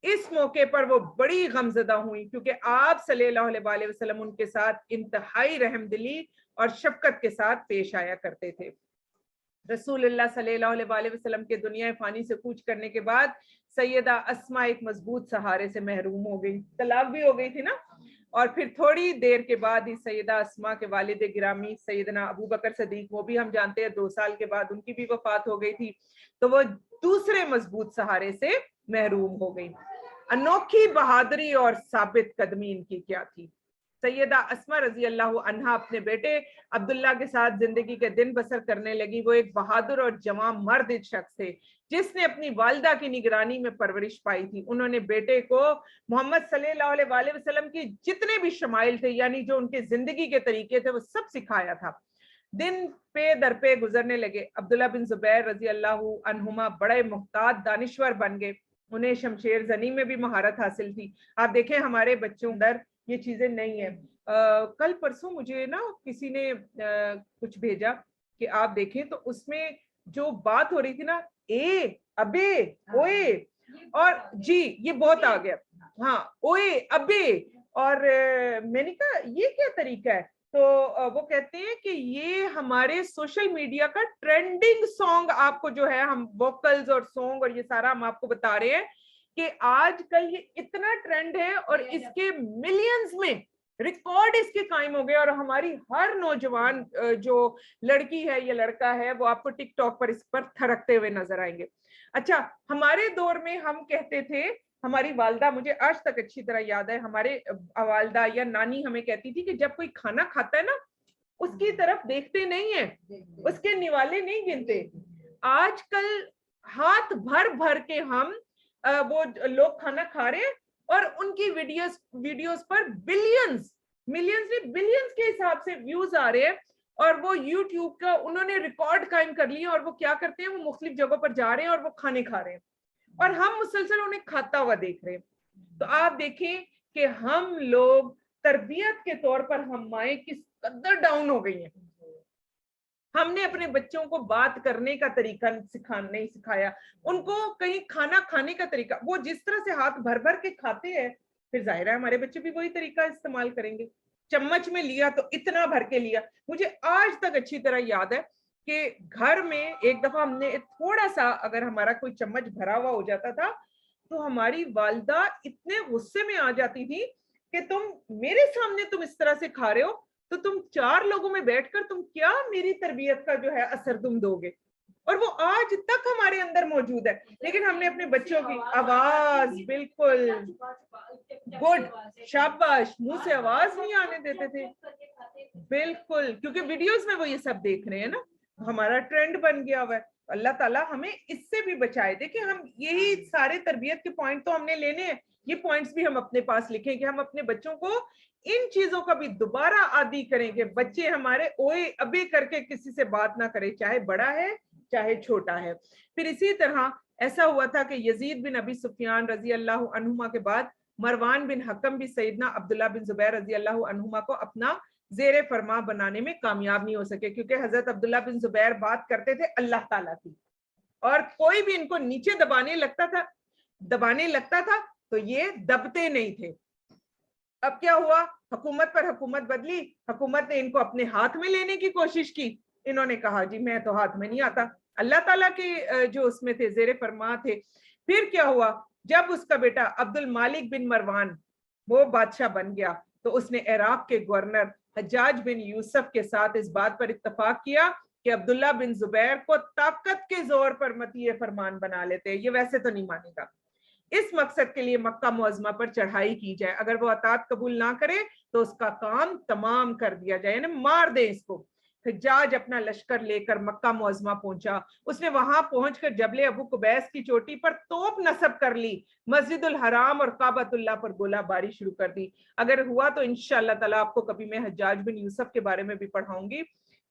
اس موقع پر وہ بڑی غمزدہ ہوئی کیونکہ آپ صلی اللہ علیہ وسلم ان کے ساتھ انتہائی رحم دلی اور شفقت کے ساتھ پیش آیا کرتے تھے۔ رسول اللہ صلی اللہ علیہ وسلم کے دنیا فانی سے کوچ کرنے کے بعد سیدہ اسماء ایک مضبوط سہارے سے محروم ہو گئی، طلاق بھی ہو گئی تھی نا، اور پھر تھوڑی دیر کے بعد ہی سیدہ اسماء کے والد گرامی سیدنا ابو بکر صدیق، وہ بھی ہم جانتے ہیں 2 سال کے بعد ان کی بھی وفات ہو گئی تھی، تو وہ دوسرے مضبوط سہارے سے محروم ہو گئی۔ انوکھی بہادری اور ثابت قدمی ان کی کیا تھی۔ سیدہ اسماء رضی اللہ عنہا اپنے بیٹے عبداللہ کے ساتھ زندگی کے دن بسر کرنے لگی۔ وہ ایک بہادر اور جواں مرد شخص تھے جس نے اپنی والدہ کی نگرانی میں پرورش پائی تھی۔ انہوں نے بیٹے کو محمد صلی اللہ علیہ وسلم کی جتنے بھی شمائل تھے، یعنی جو ان کے زندگی کے طریقے تھے، وہ سب سکھایا تھا۔ دن پہ در پہ گزرنے لگے۔ عبداللہ بن زبیر رضی اللہ عنہما بڑے محتاط دانشور بن گئے۔ انہیں شمشیر زنی میں بھی مہارت حاصل تھی۔ آپ دیکھیں ہمارے بچوں اندر یہ چیزیں نہیں ہیں۔ کل پرسوں مجھے نا کسی نے کچھ بھیجا کہ آپ دیکھیں تو اس میں جو بات ہو رہی تھی نا، اے ابے اوئے، اور جی یہ بہت آ گیا، ہاں اوئے ابے، اور میں نے کہا یہ کیا طریقہ ہے؟ تو وہ کہتے ہیں کہ یہ ہمارے سوشل میڈیا کا ٹرینڈنگ سانگ، آپ کو جو ہے ہم ووکلز اور سانگ اور یہ سارا ہم آپ کو بتا رہے ہیں کہ آج کل یہ اتنا ٹرینڈ ہے اور اس کے ملینز میں ریکارڈ اس کے قائم ہو گئے، اور ہماری ہر نوجوان جو لڑکی ہے یا لڑکا ہے وہ آپ کو ٹک ٹاک پر اس پر تھرکتے ہوئے نظر آئیں گے۔ اچھا، ہمارے دور میں ہم کہتے تھے، ہماری والدہ، مجھے آج تک اچھی طرح یاد ہے، ہمارے والدہ یا نانی ہمیں کہتی تھی کہ جب کوئی کھانا کھاتا ہے نا اس کی طرف دیکھتے نہیں ہیں، اس کے نوالے نہیں گنتے۔ آج کل ہاتھ بھر بھر کے ہم وہ لوگ کھانا کھا رہے ہیں اور ان کی ویڈیوز پر بلینز بلینز کے حساب سے ویوز آ رہے ہیں، اور وہ یوٹیوب کا انہوں نے ریکارڈ قائم کر لیا، اور وہ کیا کرتے ہیں، وہ مختلف جگہوں پر جا رہے ہیں اور وہ کھانے کھا رہے ہیں اور ہم مسلسل انہیں کھاتا ہوا دیکھ رہے ہیں۔ تو آپ دیکھیں کہ ہم لوگ تربیت کے طور پر ہم مائیں کس قدر ڈاؤن ہو گئی ہیں۔ ہم نے اپنے بچوں کو بات کرنے کا طریقہ نہیں سکھایا، ان کو کہیں کھانا کھانے کا طریقہ، وہ جس طرح سے ہاتھ بھر بھر کے کھاتے ہیں، پھر ظاہر ہے ہمارے بچے بھی وہی طریقہ استعمال کریں گے۔ چمچ میں لیا تو اتنا بھر کے لیا۔ مجھے آج تک اچھی طرح یاد ہے کہ گھر میں ایک دفعہ ہم نے تھوڑا سا اگر ہمارا کوئی چمچ بھرا ہوا ہو جاتا تھا تو ہماری والدہ اتنے غصے میں آ جاتی تھی کہ تم میرے سامنے تم اس طرح سے کھا رہے ہو تو تم 4 لوگوں میں بیٹھ کر تم کیا میری تربیت کا جو ہے اثر تم دو گے۔ اور وہ آج تک ہمارے اندر موجود ہے، لیکن ہم نے اپنے بچوں کی آواز، بالکل گڈ شاباش، منہ سے آواز نہیں آنے دیتے تھے، بالکل، کیونکہ ویڈیوز میں وہ یہ سب دیکھ رہے ہیں نا، ہمارا ٹرینڈ بن گیا ہوا ہے۔ اللہ تعالیٰ ہمیں اس سے بھی بچائے۔ دیکھیں ہم یہی سارے تربیت کے پوائنٹ تو ہم نے لینے ہیں، یہ پوائنٹس بھی ہم اپنے پاس لکھیں کہ ہم اپنے بچوں کو ان چیزوں کا بھی دوبارہ عادی کریں کہ بچے ہمارے اوئے ابے کر کے کسی سے بات نہ کرے، چاہے بڑا ہے چاہے چھوٹا ہے۔ پھر اسی طرح ایسا ہوا تھا کہ یزید بن ابی سفیان رضی اللہ عنہما کے بعد مروان بن حکم بھی سیدنا عبداللہ بن زبیر رضی اللہ عنہما کو اپنا زیر فرما بنانے میں کامیاب نہیں ہو سکے، کیونکہ حضرت عبداللہ بن زبیر بات کرتے تھے اللہ تعالیٰ کی، اور کوئی بھی ان کو نیچے دبانے لگتا تھا تو یہ دبتے نہیں تھے۔ اب کیا ہوا، حکومت پر حکومت بدلی، حکومت نے ان کو اپنے ہاتھ میں لینے کی کوشش کی، انہوں نے کہا جی میں تو ہاتھ میں نہیں آتا، اللہ تعالیٰ کے جو اس میں تھے زیر فرما تھے۔ پھر کیا ہوا، جب اس کا بیٹا عبد المالک بن مروان وہ بادشاہ بن گیا تو اس نے عراق کے گورنر حجاج بن یوسف کے ساتھ اس بات پر اتفاق کیا کہ عبداللہ بن زبیر کو طاقت کے زور پر مطیع فرمان بنا لیتے، یہ ویسے تو نہیں مانے گا۔ اس مقصد کے لیے مکہ معظمہ پر چڑھائی کی جائے، اگر وہ اطاعت قبول نہ کرے تو اس کا کام تمام کر دیا جائے، یعنی مار دیں اس کو۔ حجاج اپنا لشکر لے کر مکہ معظمہ پہنچا، اس نے وہاں پہنچ کر جبل ابو قبیس کی چوٹی پر توپ نصب کر لی، مسجد الحرام اور کعبۃ اللہ پر گولہ باری شروع کر دی۔ اگر ہوا تو انشاءاللہ تعالیٰ آپ کو کبھی میں حجاج بن یوسف کے بارے میں بھی پڑھاؤں گی۔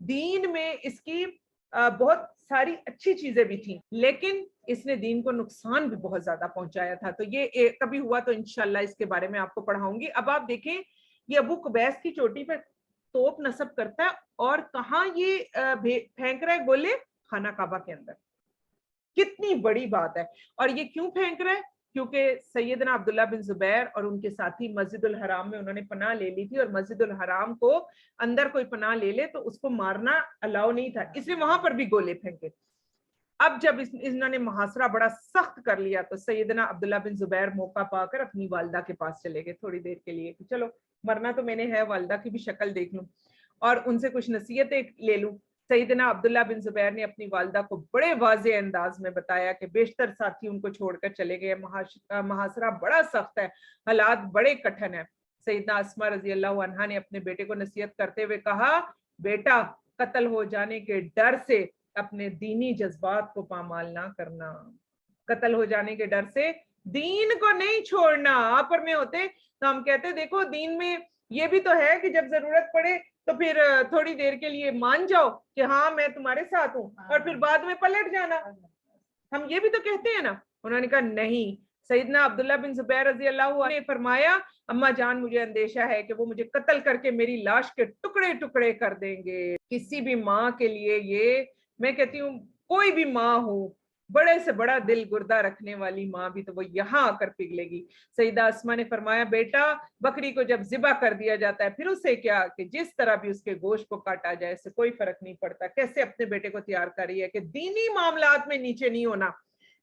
دین میں اس کی بہت ساری اچھی چیزیں بھی تھیں، لیکن اس نے دین کو نقصان بھی بہت زیادہ پہنچایا تھا، تو یہ کبھی ہوا تو انشاءاللہ اس کے بارے میں آپ کو پڑھاؤں گی۔ اب آپ دیکھیں یہ ابو قبیس کی چوٹی پر توپ نصب کرتا ہے اور کہاں یہ پھینک رہا ہے گولے، خانہ کعبہ کے اندر، کتنی بڑی بات ہے۔ اور یہ کیوں پھینک رہا ہے؟ کیونکہ سیدنا عبداللہ بن زبیر اور ان کے ساتھی مسجد الحرام میں انہوں نے پناہ لے لی تھی، اور مسجد الحرام کو اندر کوئی پناہ لے لے تو اس کو مارنا الاؤ نہیں تھا، اس لیے وہاں پر بھی گولے پھینکے۔ اب جب انہوں نے محاصرہ بڑا سخت کر لیا تو سیدنا عبداللہ بن زبیر موقع پا کر اپنی والدہ کے پاس چلے گئے تھوڑی دیر کے لیے کہ چلو مرنا تو میں نے ہے، والدہ کی بھی شکل دیکھ لوں اور ان سے کچھ نصیحتیں لے لوں۔ سیدنا عبداللہ بن زبیر نے اپنی والدہ کو بڑے واضح انداز میں بتایا کہ بیشتر ساتھی ان کو چھوڑ کر چلے گئے، محاصرہ بڑا سخت ہے، حالات بڑے کٹھن ہیں۔ سیدنا اسماء رضی اللہ عنہا نے اپنے بیٹے کو نصیحت کرتے ہوئے کہا، بیٹا قتل ہو جانے کے ڈر سے اپنے دینی جذبات کو پامال نہ کرنا، قتل ہو جانے کے ڈر سے دین کو نہیں چھوڑنا۔ آپر میں ہوتے تو ہم کہتے دیکھو دین میں یہ بھی تو ہے کہ جب ضرورت پڑے تو پھر تھوڑی دیر کے لیے مان جاؤ کہ ہاں میں تمہارے ساتھ ہوں، اور پھر بعد میں پلٹ جانا، ہم یہ بھی تو کہتے ہیں نا۔ انہوں نے کہا نہیں۔ سیدنا عبداللہ بن زبیر رضی اللہ عنہ نے فرمایا، اماں جان مجھے اندیشہ ہے کہ وہ مجھے قتل کر کے میری لاش کے ٹکڑے ٹکڑے کر دیں گے۔ کسی بھی ماں کے لیے یہ، میں کہتی ہوں کوئی بھی ماں ہو، بڑے سے بڑا دل گردہ رکھنے والی ماں بھی تو وہ یہاں آ کر پگھلے گی۔ سیدہ اسماء نے فرمایا، بیٹا بکری کو جب ذبح کر دیا جاتا ہے پھر اسے کیا کہ جس طرح بھی اس کے گوشت کو کاٹا جائے اس سے کوئی فرق نہیں پڑتا۔ کیسے اپنے بیٹے کو تیار کر رہی ہے کہ دینی معاملات میں نیچے نہیں ہونا،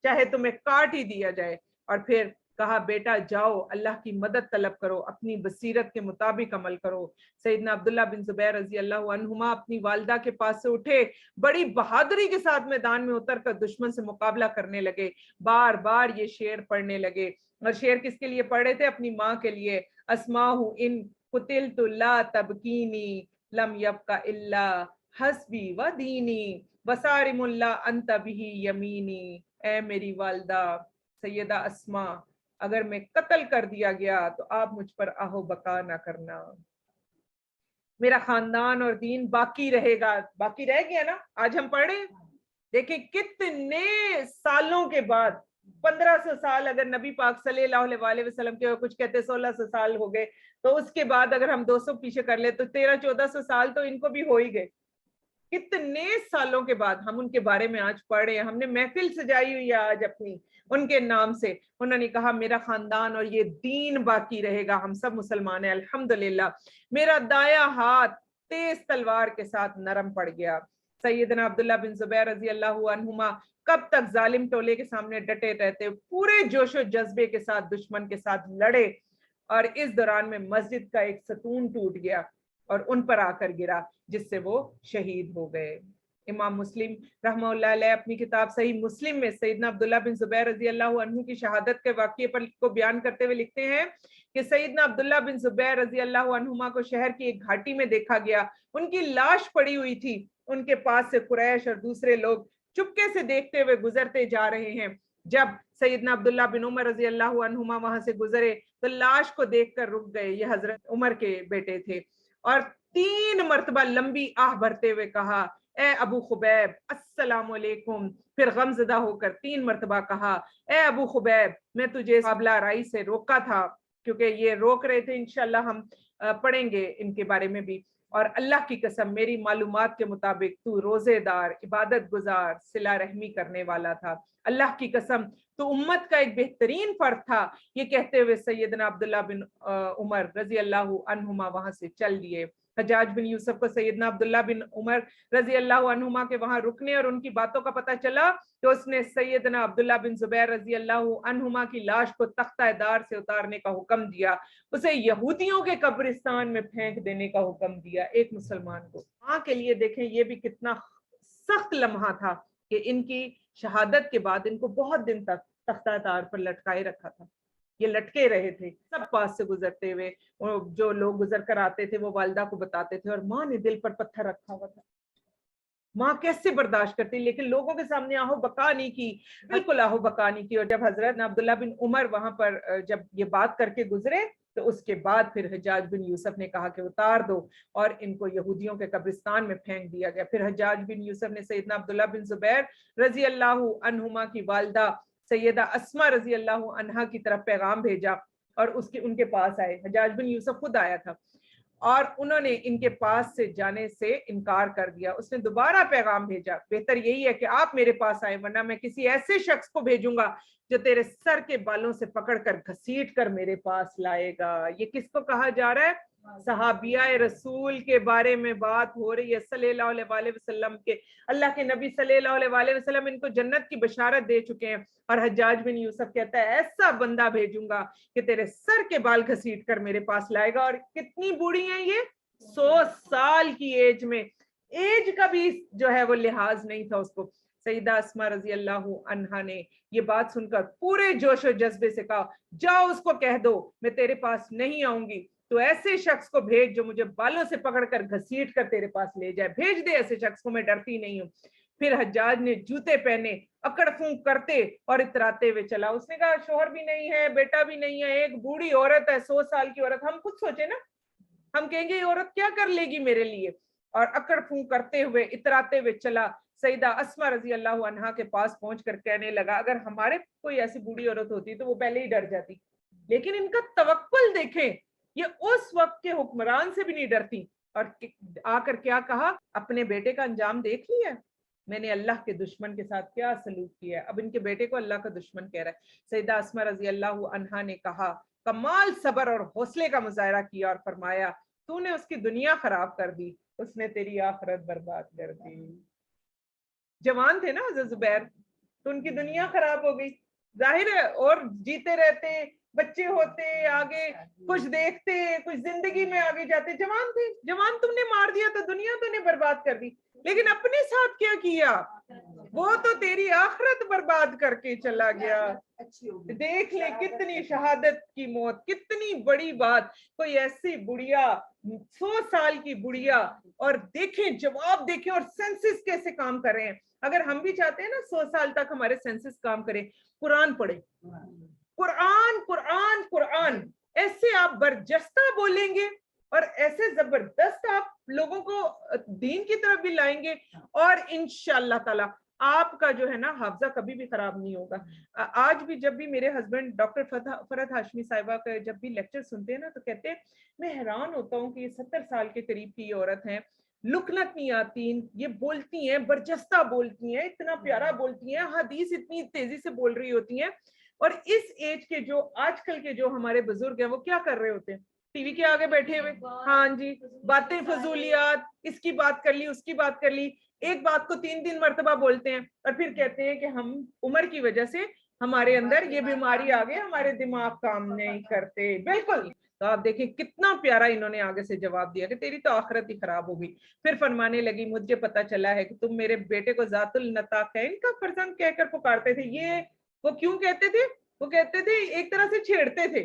چاہے تمہیں کاٹ ہی دیا جائے۔ اور پھر کہا بیٹا جاؤ اللہ کی مدد طلب کرو، اپنی بصیرت کے مطابق عمل کرو۔ سیدنا عبداللہ بن زبیر رضی اللہ عنہما اپنی والدہ کے پاس سے اٹھے، بڑی بہادری کے ساتھ میدان میں اتر کر دشمن سے مقابلہ کرنے لگے، بار بار یہ شعر پڑھنے لگے۔ اور شعر کس کے لیے پڑھ رہے تھے؟ اپنی ماں کے لیے۔ اسماء ان قتلت لا تبکینی لم یبق الا حسبی و دینی وصارم اللہ انت بہ یمینی۔ اے میری والدہ سیدہ اسماء، اگر میں قتل کر دیا گیا تو آپ مجھ پر آہو بقا نہ کرنا، میرا خاندان اور دین باقی رہے گا۔ باقی رہ گیا نا، آج ہم پڑھ رہے ہیں، دیکھیں کتنے سالوں کے بعد، 1500 سال اگر نبی پاک صلی اللہ علیہ وسلم کے، کچھ کہتے 1600 سال ہو گئے، تو اس کے بعد اگر ہم 200 پیچھے کر لیں تو 1300-1400 سال تو ان کو بھی ہو ہی گئے۔ کتنے سالوں کے بعد ہم ان کے بارے میں آج پڑھ رہے ہیں، ہم نے محفل سجائی ہوئی ہے آج اپنی ان کے نام سے۔ انہوں نے کہا میرا خاندان اور یہ دین باقی رہے گا، ہم سب مسلمان ہیں الحمدللہ۔ میرا دایاں ہاتھ تیز تلوار کے ساتھ نرم پڑ گیا۔ سیدنا عبداللہ بن زبیر رضی اللہ عنہما کب تک ظالم ٹولے کے سامنے ڈٹے رہتے، پورے جوش و جذبے کے ساتھ دشمن کے ساتھ لڑے، اور اس دوران میں مسجد کا ایک ستون ٹوٹ گیا اور ان پر آ کر گرا، جس سے وہ شہید ہو گئے۔ امام مسلم رحمہ اللہ علیہ اپنی کتاب صحیح مسلم میں سیدنا عبداللہ بن زبیر رضی اللہ عنہ کی شہادت کے واقعے پر کو بیان کرتے ہوئے لکھتے ہیں کہ سیدنا عبداللہ بن زبیر رضی اللہ عنہما کو شہر کی ایک گھاٹی میں دیکھا گیا، ان کی لاش پڑی ہوئی تھی، ان کے پاس سے قریش اور دوسرے لوگ چپکے سے دیکھتے ہوئے گزرتے جا رہے ہیں۔ جب سیدنا عبداللہ بن عمر رضی اللہ عنہما وہاں سے گزرے تو لاش کو دیکھ کر رک گئے، یہ حضرت عمر کے بیٹے تھے، اور 3 مرتبہ لمبی آہ بھرتے ہوئے کہا، اے ابو خبیب السلام علیکم۔ پھر غمزدہ ہو کر 3 مرتبہ کہا، اے ابو خبیب میں تجھے قابلہ رائی سے روکا تھا، کیونکہ یہ روک رہے تھے، انشاءاللہ ہم پڑھیں گے ان کے بارے میں بھی، اور اللہ کی قسم میری معلومات کے مطابق تو روزے دار، عبادت گزار، صلہ رحمی کرنے والا تھا، اللہ کی قسم تو امت کا ایک بہترین فرد تھا۔ یہ کہتے ہوئے سیدنا عبداللہ بن عمر رضی اللہ عنہما وہاں سے چل دیے۔ حجاج بن یوسف کو سیدنا عبداللہ بن عمر رضی اللہ عنہما کے وہاں رکنے اور ان کی باتوں کا پتہ چلا تو اس نے سیدنا عبداللہ بن زبیر رضی اللہ عنہما کی لاش کو تختہ دار سے اتارنے کا حکم دیا، اسے یہودیوں کے قبرستان میں پھینک دینے کا حکم دیا، ایک مسلمان کو۔ ماں کے لیے دیکھیں یہ بھی کتنا سخت لمحہ تھا کہ ان کی شہادت کے بعد ان کو بہت دن تک تختہ دار پر لٹکائے رکھا تھا، یہ لٹکے رہے تھے، سب پاس سے گزرتے ہوئے جو لوگ گزر کر آتے تھے وہ والدہ کو بتاتے تھے، اور ماں نے دل پر پتھر رکھا ہوا تھا، ماں کیسے برداشت کرتی، لیکن لوگوں کے سامنے آہو بقا نہیں کی، بالکل آہو بقا نہیں کی۔ اور جب حضرت عبداللہ بن عمر وہاں پر جب یہ بات کر کے گزرے تو اس کے بعد پھر حجاج بن یوسف نے کہا کہ اتار دو، اور ان کو یہودیوں کے قبرستان میں پھینک دیا گیا۔ پھر حجاج بن یوسف نے سیدنا عبداللہ بن زبیر رضی اللہ عنہما کی والدہ سیدہ اسماء رضی اللہ عنہا کی طرف پیغام بھیجا، اور ان کے پاس آئے، حجاج بن یوسف خود آیا تھا، اور انہوں نے ان کے پاس سے جانے سے انکار کر دیا. اس نے دوبارہ پیغام بھیجا, بہتر یہی ہے کہ آپ میرے پاس آئیں ورنہ میں کسی ایسے شخص کو بھیجوں گا جو تیرے سر کے بالوں سے پکڑ کر گھسیٹ کر میرے پاس لائے گا. یہ کس کو کہا جا رہا ہے؟ صحابیہ رسول کے بارے میں بات ہو رہی ہے صلی اللہ علیہ وسلم کے. اللہ کے نبی صلی اللہ علیہ وسلم ان کو جنت کی بشارت دے چکے ہیں, اور حجاج بن یوسف کہتا ہے ایسا بندہ بھیجوں گا کہ تیرے سر کے بال گھسیٹ کر میرے پاس لائے گا. اور کتنی بوڑھی ہیں یہ؟ 100 سال کی ایج میں. ایج کا بھی جو ہے وہ لحاظ نہیں تھا اس کو. سیدہ اسما رضی اللہ عنہا نے یہ بات سن کر پورے جوش و جذبے سے کہا, جاؤ اس کو کہہ دو میں تیرے پاس نہیں آؤں گی, تو ایسے شخص کو بھیج جو مجھے بالوں سے پکڑ کر گھسیٹ کر تیرے پاس لے جائے. بھیج دے ایسے شخص کو, میں ڈرتی نہیں ہوں. پھر حجاج نے جوتے پہنے, اکڑ پھونک کرتے اور اتراتے ہوئے چلا. اس نے کہا شوہر بھی نہیں ہے, بیٹا بھی نہیں ہے, ایک بوڑھی عورت ہے, 100 سال کی عورت. ہم خود سوچے نا, ہم کہیں گے یہ عورت کیا کر لے گی میرے لیے. اور اکڑ پھونک کرتے ہوئے اتراتے ہوئے چلا. سیدہ اسما رضی اللہ عنہا کے پاس پہنچ کر کہنے لگا, اگر ہمارے کوئی ایسی بوڑھی عورت ہوتی تو وہ پہلے ہی ڈر جاتی, لیکن ان کا توکل دیکھیں, یہ اس وقت کے حکمران سے بھی نہیں ڈرتی. اور آ کر کیا کہا, اپنے بیٹے کا انجام دیکھ لیا, میں نے اللہ کے دشمن کے ساتھ کیا سلوک کیا ہے. اب ان کے بیٹے کو اللہ کا دشمن کہہ رہا ہے. سیدہ اسما رضی اللہ عنہا نے کہا, کمال صبر اور حوصلے کا مظاہرہ کیا اور فرمایا, تو نے اس کی دنیا خراب کر دی, اس نے تیری آخرت برباد کر دی. جوان تھے نا حضرت زبیر, تو ان کی دنیا خراب ہو گئی. ظاہر ہے, اور جیتے رہتے, بچے ہوتے, آگے کچھ دیکھتے, کچھ زندگی میں آگے جاتے. جوان تھے, جوان تم نے مار دیا تو دنیا تو نے برباد کر دی, لیکن اپنے ساتھ کیا کیا, وہ تو تیری آخرت برباد کر کے چلا گیا. دیکھ لے کتنی شہادت کی موت, کتنی بڑی بات. کوئی ایسی بڑھیا 100 سال کی بڑھیا, اور دیکھیں جواب دیکھیں, اور سینسس کیسے کام کر رہے ہیں. اگر ہم بھی چاہتے ہیں نا 100 سال تک ہمارے سینسس کام کریں, قرآن پڑھیں, قرآن قرآن قرآن. ایسے آپ برجستہ بولیں گے اور ایسے زبردست آپ لوگوں کو دین کی طرف بھی لائیں گے, اور انشاءاللہ تعالی آپ کا جو ہے نا حافظہ کبھی بھی خراب نہیں ہوگا. آج بھی جب بھی میرے ہسبینڈ ڈاکٹر فرحت ہاشمی صاحبہ کا جب بھی لیکچر سنتے ہیں نا, تو کہتے ہیں میں حیران ہوتا ہوں کہ یہ 70 سال کے قریب کی عورت ہیں, لکنت نہیں آتی, یہ بولتی ہیں, برجستہ بولتی ہیں, اتنا پیارا بولتی ہیں, حدیث اتنی تیزی سے بول رہی ہوتی ہیں. اور اس ایج کے جو آج کل کے جو ہمارے بزرگ ہیں وہ کیا کر رہے ہوتے ہیں, ٹی وی کے آگے بیٹھے ہوئے, ہاں جی باتیں فضولیات, اس کی بات کر لی, اس کی بات کر لی, ایک بات کو 3 مرتبہ بولتے ہیں, اور پھر کہتے ہیں کہ ہم عمر کی وجہ سے ہمارے اندر یہ بیماری آ گئی, ہمارے دماغ کام نہیں کرتے. بالکل. تو آپ دیکھیں کتنا پیارا انہوں نے آگے سے جواب دیا کہ تیری تو آخرت ہی خراب ہو گئی. پھر فرمانے لگی, مجھے پتا چلا ہے کہ تم میرے بیٹے کو ذات النطاقین کا فرزند کہہ کر پکارتے تھے. یہ وہ کیوں کہتے تھے؟ وہ کہتے تھے ایک طرح سے چھیڑتے تھے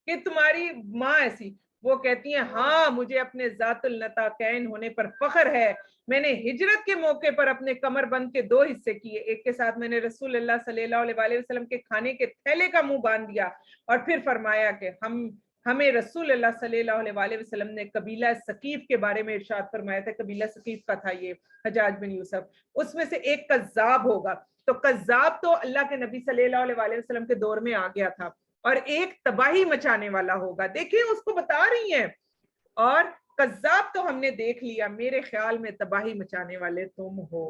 کہ تمہاری ماں ایسی. وہ کہتی ہیں ہاں مجھے اپنے ذات النطاقین ہونے پر فخر ہے. میں نے ہجرت کے موقع پر اپنے کمر بند کے 2 حصے کیے, ایک کے ساتھ میں نے رسول اللہ صلی اللہ علیہ وسلم کے کھانے کے تھیلے کا منہ باندھ دیا, اور پھر فرمایا کہ ہمیں رسول اللہ صلی اللہ علیہ وسلم نے قبیلہ ثقیف کے بارے میں ارشاد فرمایا تھا. قبیلہ ثقیف کا تھا یہ حجاج بن یوسف, اس میں سے ایک کذاب ہوگا. تو کذاب تو اللہ کے نبی صلی اللہ علیہ وسلم کے دور میں آ گیا تھا, اور ایک تباہی مچانے والا ہوگا. دیکھیں اس کو بتا رہی ہیں, اور کذاب تو ہم نے دیکھ لیا, میرے خیال میں تباہی مچانے والے تم ہو.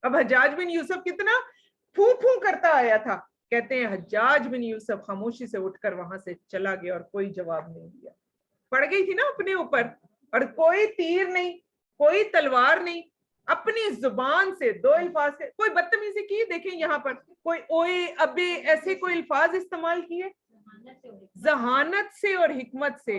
اب حجاج بن یوسف کتنا پھوں پھوں کرتا آیا تھا. کہتے ہیں حجاج بن یوسف خاموشی سے اٹھ کر وہاں سے چلا گیا اور کوئی جواب نہیں دیا. پڑ گئی تھی نا اپنے اوپر, اور کوئی تیر نہیں, کوئی تلوار نہیں, اپنی زبان سے 2 الفاظ سے کوئی بدتمیزی کی. دیکھیں یہاں پر کوئی اوئے ابے ایسے کوئی الفاظ استعمال کیے, ذہانت سے اور حکمت سے,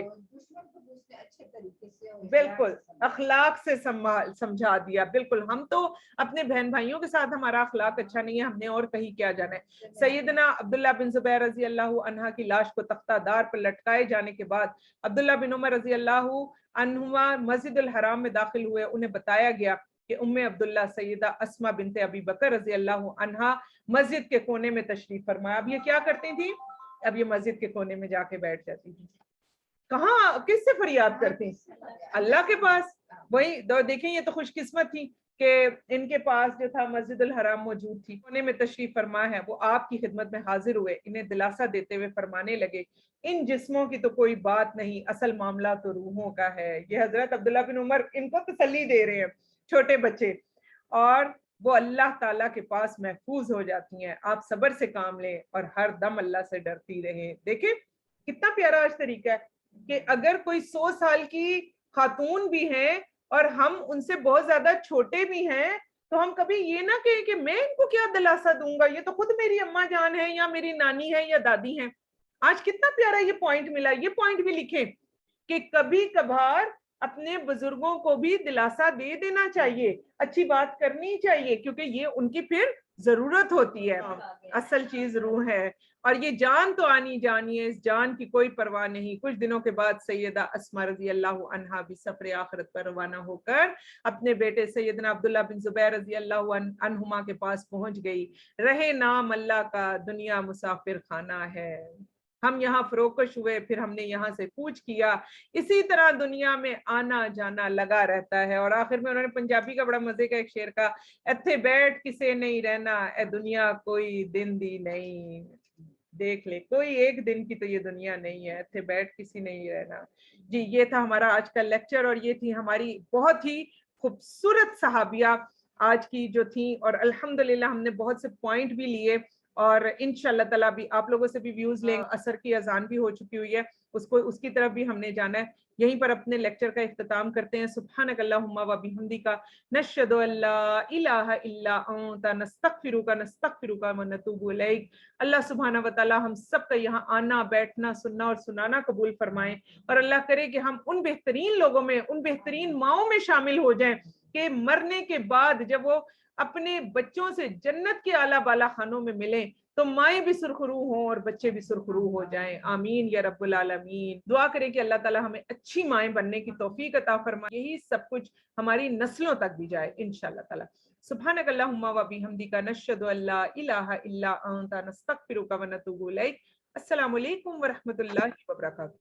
بالکل اخلاق سے سمجھا دیا. بالکل, ہم تو اپنے بہن بھائیوں کے ساتھ ہمارا اخلاق اچھا نہیں ہے, ہم نے اور کہیں کیا جانا ہے. سیدنا عبداللہ بن زبیر رضی اللہ عنہ کی لاش کو تختہ دار پر لٹکائے جانے کے بعد عبداللہ بن عمر رضی اللہ عنہما مسجد الحرام میں داخل ہوئے. انہیں بتایا گیا کہ ام عبداللہ سیدہ اسما بنت ابی بکر رضی اللہ عنہا مسجد کے کونے میں تشریف فرمایا. اب یہ کیا کرتی تھی؟ اب یہ مسجد کے کونے میں جا کے بیٹھ جاتی تھی. کہاں کس سے فریاد کرتی؟ اللہ کے پاس. وہی دیکھیں یہ تو خوش قسمت تھی کہ ان کے پاس جو تھا مسجد الحرام موجود تھی، کونے میں تشریف فرما ہے، وہ آپ کی خدمت میں حاضر ہوئے، انہیں دلاسا دیتے ہوئے فرمانے لگے ان جسموں کی تو کوئی بات نہیں، اصل معاملہ تو روحوں کا ہے۔ یہ حضرت عبداللہ بن عمر ان کو تسلی دے رہے ہیں، چھوٹے بچے، اور وہ اللہ تعالیٰ کے پاس محفوظ ہو جاتی ہیں۔ آپ صبر سے کام لیں اور ہر دم اللہ سے ڈرتی رہیں۔ دیکھیں کتنا پیارا آج طریقہ ہے کہ اگر کوئی 100 سال کی خاتون بھی ہیں اور ہم ان سے بہت زیادہ چھوٹے بھی ہیں تو ہم کبھی یہ نہ کہیں کہ میں ان کو کیا دلاسا دوں گا، یہ تو خود میری اماں جان ہے یا میری نانی ہے یا دادی ہیں۔ آج کتنا پیارا یہ پوائنٹ ملا، یہ پوائنٹ بھی لکھیں کہ کبھی کبھار اپنے بزرگوں کو بھی دلاسا دے دینا چاہیے، اچھی بات کرنی چاہیے، کیونکہ یہ ان کی پھر ضرورت ہوتی ہے۔ اصل چیز روح ہے، اور یہ جان تو آنی جانی ہے، اس جان کی کوئی پرواہ نہیں۔ کچھ دنوں کے بعد سیدہ اسماء رضی اللہ عنہا بھی سفر آخرت پر روانہ ہو کر اپنے بیٹے سیدنا عبداللہ بن زبیر رضی اللہ عنہما کے پاس پہنچ گئی۔ رہے نام اللہ کا، دنیا مسافر خانہ ہے۔ ہم یہاں فروکش ہوئے، پھر ہم نے یہاں سے کوچ کیا، اسی طرح دنیا میں آنا جانا لگا رہتا ہے۔ اور آخر میں انہوں نے پنجابی کا بڑا مزے کا ایک شعر کہا، ایتھے بیٹھ کسے نہیں رہنا، اے دنیا کوئی دن دی نہیں۔ دیکھ لے کوئی ایک دن کی تو یہ دنیا نہیں ہے، ایتھے بیٹھ کسی نہیں رہنا۔ جی یہ تھا ہمارا آج کا لیکچر، اور یہ تھی ہماری بہت ہی خوبصورت صحابیہ آج کی جو تھیں، اور الحمدللہ ہم نے بہت سے پوائنٹ بھی لیے، اور انشاءاللہ تعالیٰ بھی آپ لوگوں سے بھی ویوز لیں۔ عصر کی اذان بھی ہو چکی ہوئی ہے، اس کی طرف بھی ہم نے جانا ہے۔ یہیں پر اپنے لیکچر کا اختتام کرتے ہیں۔ سبحانک اللہم و بحمدک، نشہد ان لا الہ الا انت، نستغفرک و نتوب الیک۔ اللہ سبحانہ و تعالی ہم سب کا یہاں آنا، بیٹھنا، سننا اور سنانا قبول فرمائیں، اور اللہ کرے کہ ہم ان بہترین لوگوں میں، ان بہترین ماؤں میں شامل ہو جائیں کہ مرنے کے بعد جب وہ اپنے بچوں سے جنت کے اعلیٰ بالا خانوں میں ملیں تو مائیں بھی سرخرو ہوں اور بچے بھی سرخرو ہو جائیں۔ آمین یا رب العالمین۔ دعا کریں کہ اللہ تعالی ہمیں اچھی مائیں بننے کی توفیق عطا فرمائے، یہی سب کچھ ہماری نسلوں تک بھی جائے انشاءاللہ تعالی۔ سبحانک اللہم و بحمدک، نشہد ان لا الہ الا انت، نستغفرک و نتوب الیک۔ السلام علیکم ورحمۃ اللہ وبرکاتہ۔